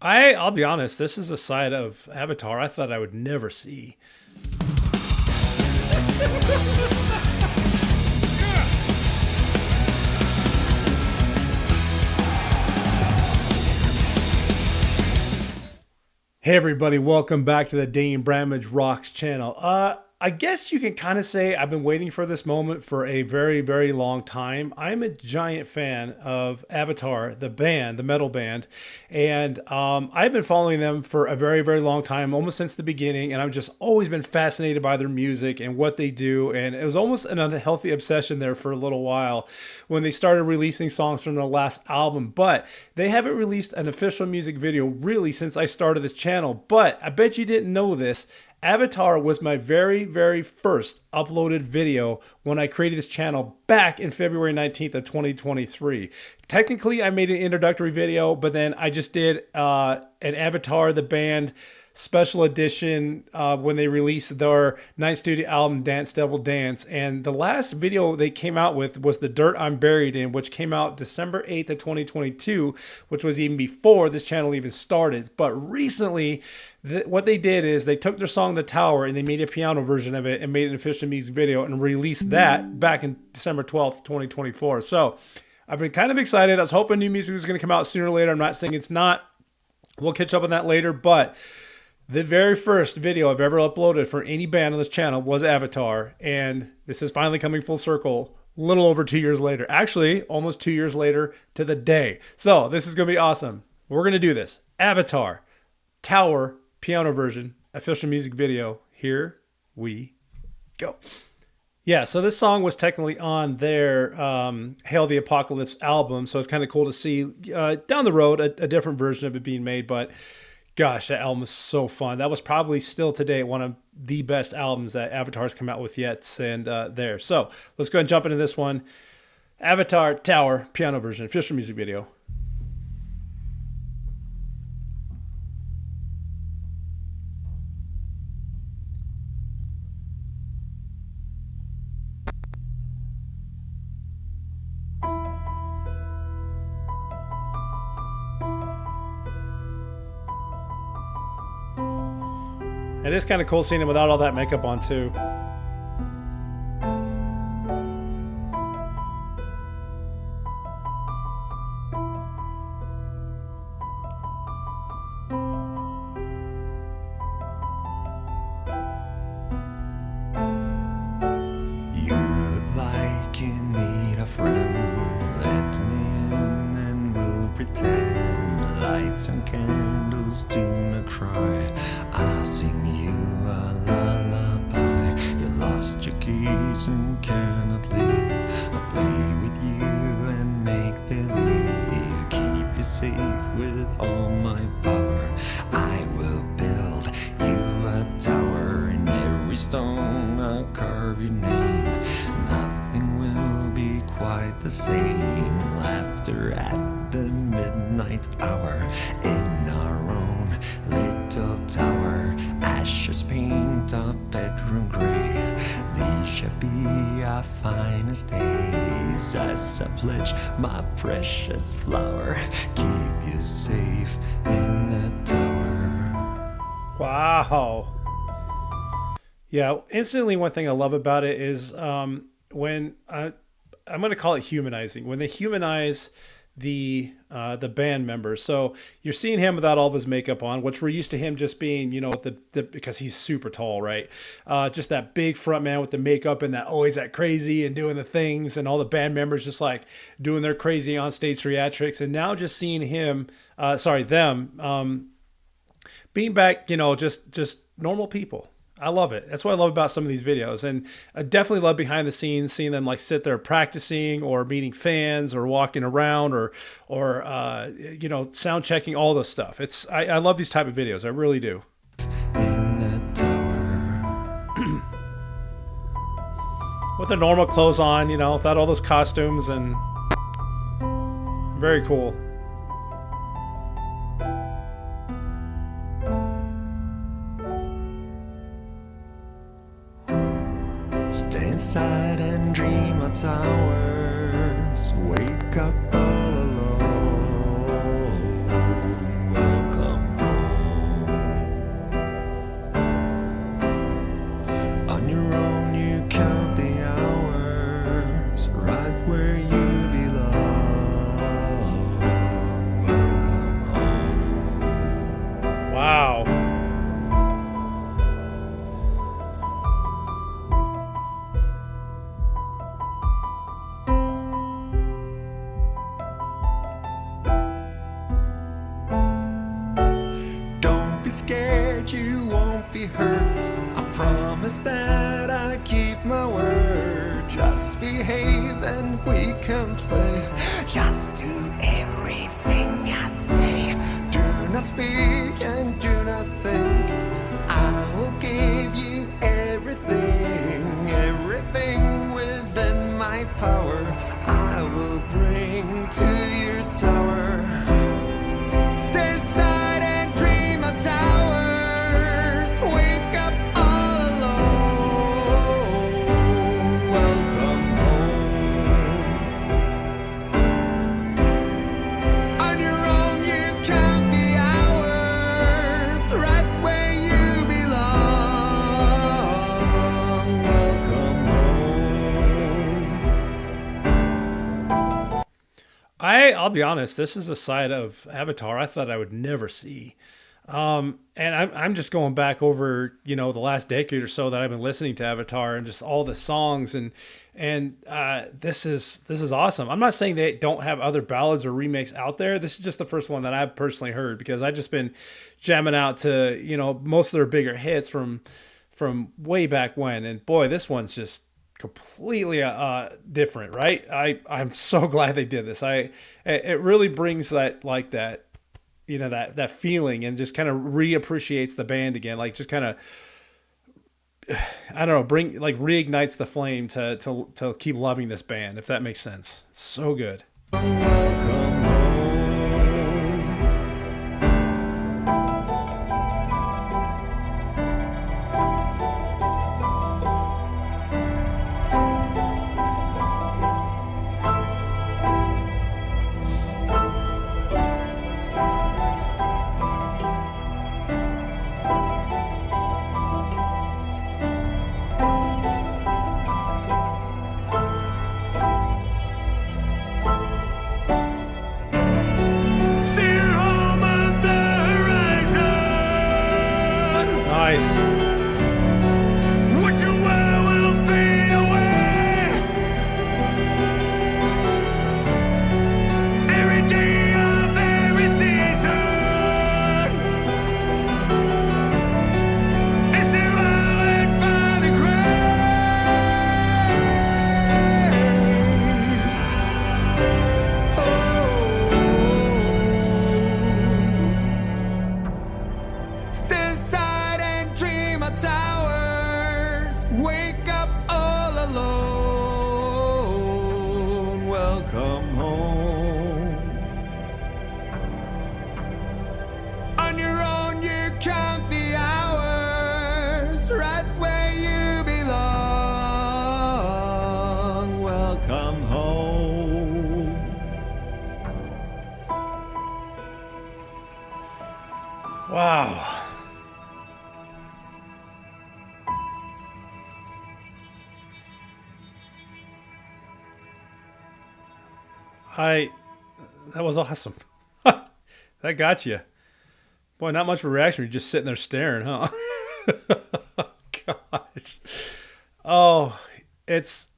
I'll be honest, this is a side of Avatar I thought I would never see. Hey everybody, welcome back to the Dane Bramage Rocks channel. I guess you can kind of say I've been waiting for this moment for a very, very long time. I'm a giant fan of Avatar, the band, the metal band, and I've been following them for a very, very long time, almost since the beginning, and I've just always been fascinated by their music and what they do, and it was almost an unhealthy obsession there for a little while when they started releasing songs from their last album, but they haven't released an official music video really since I started this channel. But I bet you didn't know this. Avatar was my very, very first uploaded video when I created this channel back in February 19th of 2023. Technically, I made an introductory video, but then I just did an Avatar, the band, special edition when they released their ninth studio album, Dance Devil Dance. And the last video they came out with was The Dirt I'm Buried In, which came out December 8th of 2022, which was even before this channel even started. But recently, what they did is they took their song The Tower and they made a piano version of it and made an official music video and released that back in December 12th, 2024. So I've been kind of excited. I was hoping new music was going to come out sooner or later. I'm not saying it's not. We'll catch up on that later, but the very first video I've ever uploaded for any band on this channel was Avatar, and this is finally coming full circle a little over 2 years later. Actually, almost 2 years later to the day. So this is going to be awesome. We're going to do this. Avatar, Tower, piano version, official music video. Here we go. Yeah, so this song was technically on their Hail the Apocalypse album, so it's kind of cool to see down the road a different version of it being made, but gosh, that album is so fun. That was probably still today one of the best albums that Avatar's come out with yet. And there. So let's go ahead and jump into this one. Avatar Tower piano version, official music video. It is kind of cool seeing him without all that makeup on too. You look like you need a friend. Let me in and we'll pretend. Light some candles, do not cry. I'll sing you a lullaby. You lost your keys and cannot leave. I'll play with you and make believe. Keep you safe with all my power. I will build you a tower. In every stone I'll carve your name. Nothing will be quite the same. Laughter at the midnight hour. In our own little tower, ashes paint our bedroom gray. These shall be our finest days. As I pledge my precious flower, keep you safe in the tower. Wow. Yeah, instantly one thing I love about it is when I'm going to call it humanizing. When they humanize the band members. So you're seeing him without all of his makeup on, which we're used to him just being, you know, because he's super tall, right? Just that big front man with the makeup and that always that crazy and doing the things, and all the band members just like doing their crazy on stage theatrics. And now just seeing him, them being back, you know, just normal people. I love it. That's what I love about some of these videos. And I definitely love behind the scenes, seeing them like sit there practicing or meeting fans or walking around or you know, sound checking, all this stuff. I love these type of videos. I really do. In the tower. With the normal clothes on, you know, without all those costumes, and very cool. Stay inside and dream of towers. Wake up all alone. Welcome I'll be honest, this is a side of Avatar I thought I would never see. And I'm just going back over, the last decade or so that I've been listening to Avatar and just all the songs and this is awesome. I'm not saying they don't have other ballads or remakes out there. This is just the first one that I've personally heard because I've just been jamming out to, most of their bigger hits from way back when. And boy, this one's just completely different, right? I'm so glad they did this. It really brings that that feeling and just kind of reappreciates the band again, like just kind of I don't know, bring like reignites the flame to keep loving this band, if that makes sense. It's so good. Welcome home. See home on the horizon. Nice. What you were will fade away. Every day of every season is devoured by the grave. Stand aside and dream of towers. Wake up all alone. Welcome home. On your own, you count the hours. Right where you belong. Welcome home. Wow. I That was awesome. That got you. Boy, not much of a reaction. You're just sitting there staring, huh? Gosh. Oh, it's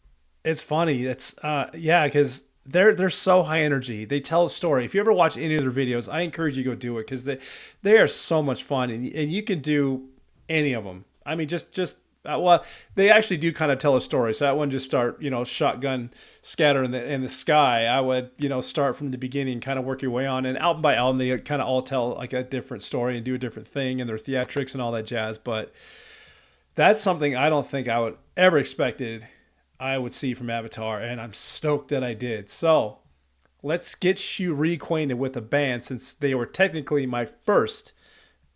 funny. It's yeah, because they're so high energy. They tell a story. If you ever watch any of their videos, I encourage you to go do it because they are so much fun and you can do any of them. I mean, just well, they actually do kind of tell a story. So that one just start, shotgun scatter in the sky. I would, start from the beginning, kind of work your way on. And album by album, they kind of all tell like a different story and do a different thing and their theatrics and all that jazz. But that's something I don't think I would ever expected I would see from Avatar, and I'm stoked that I did. So let's get you reacquainted with the band since they were technically my first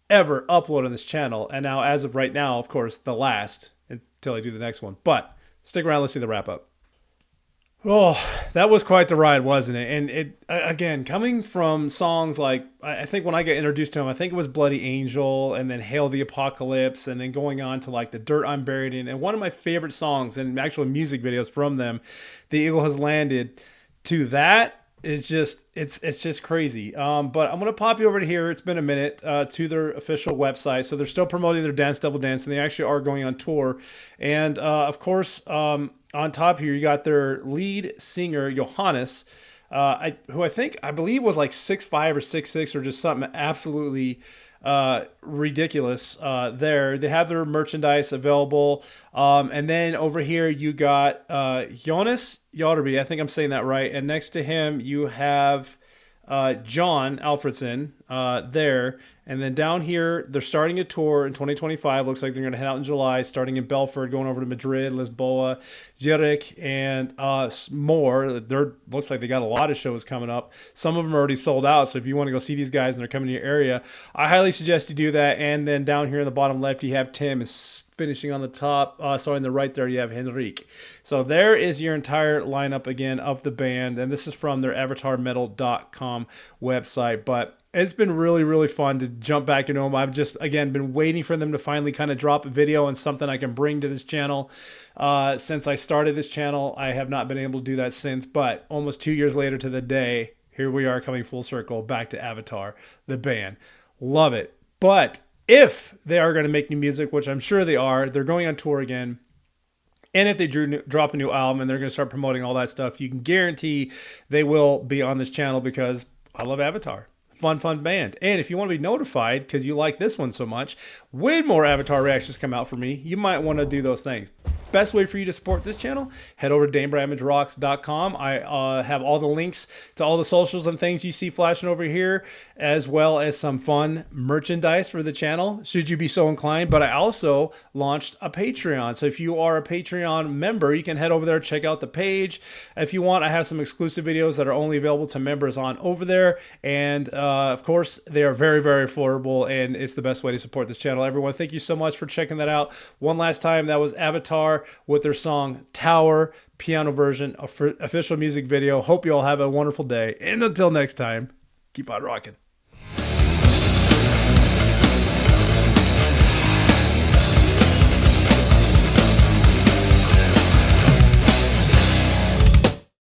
ever upload on this channel, and now as of right now, of course, the last until I do the next one. But stick around, let's see the wrap up. Oh, that was quite the ride, wasn't it? And it again, coming from songs like I think when I got introduced to him, I think it was Bloody Angel, and then Hail the Apocalypse, and then going on to like The Dirt I'm Buried In, and one of my favorite songs and actual music videos from them, The Eagle Has Landed. To that is just it's just crazy. But I'm gonna pop you over to here. It's been a minute to their official website, so they're still promoting their Dance Devil Dance, and they actually are going on tour. And of course, on top here, you got their lead singer, Johannes, who I believe was like 6'5" or 6'6" or just something absolutely ridiculous there. They have their merchandise available. And then over here, you got Jonas Jauderby. I think I'm saying that right. And next to him, you have John Alfredson there. And then down here, they're starting a tour in 2025. Looks like they're going to head out in July, starting in Belfort, going over to Madrid, Lisboa, Zurich, and more. Looks like they got a lot of shows coming up. Some of them are already sold out. So if you want to go see these guys and they're coming to your area, I highly suggest you do that. And then down here in the bottom left, you have Tim is finishing on the top. Sorry, on the right there, you have Henrique. So there is your entire lineup again of the band. And this is from their avatarmetal.com website. But it's been really, really fun to jump back into them. I've just, again, been waiting for them to finally kind of drop a video and something I can bring to this channel. Since I started this channel, I have not been able to do that since, but almost 2 years later to the day, here we are coming full circle back to Avatar, the band. Love it. But if they are going to make new music, which I'm sure they are, they're going on tour again. And if they drop a new album and they're going to start promoting all that stuff, you can guarantee they will be on this channel because I love Avatar. Fun band. And if you want to be notified because you like this one so much, when more Avatar reactions come out for me, you might want to do those things. Best way for you to support this channel, head over to DaneBramageRocks.com. I have all the links to all the socials and things you see flashing over here, as well as some fun merchandise for the channel, should you be so inclined. But I also launched a Patreon. So if you are a Patreon member, you can head over there, check out the page. If you want, I have some exclusive videos that are only available to members on over there. And of course, they are very, very affordable, and it's the best way to support this channel. Everyone, thank you so much for checking that out. One last time, that was Avatar with their song Tower, piano version, official music video. Hope you all have a wonderful day. And until next time, keep on rocking.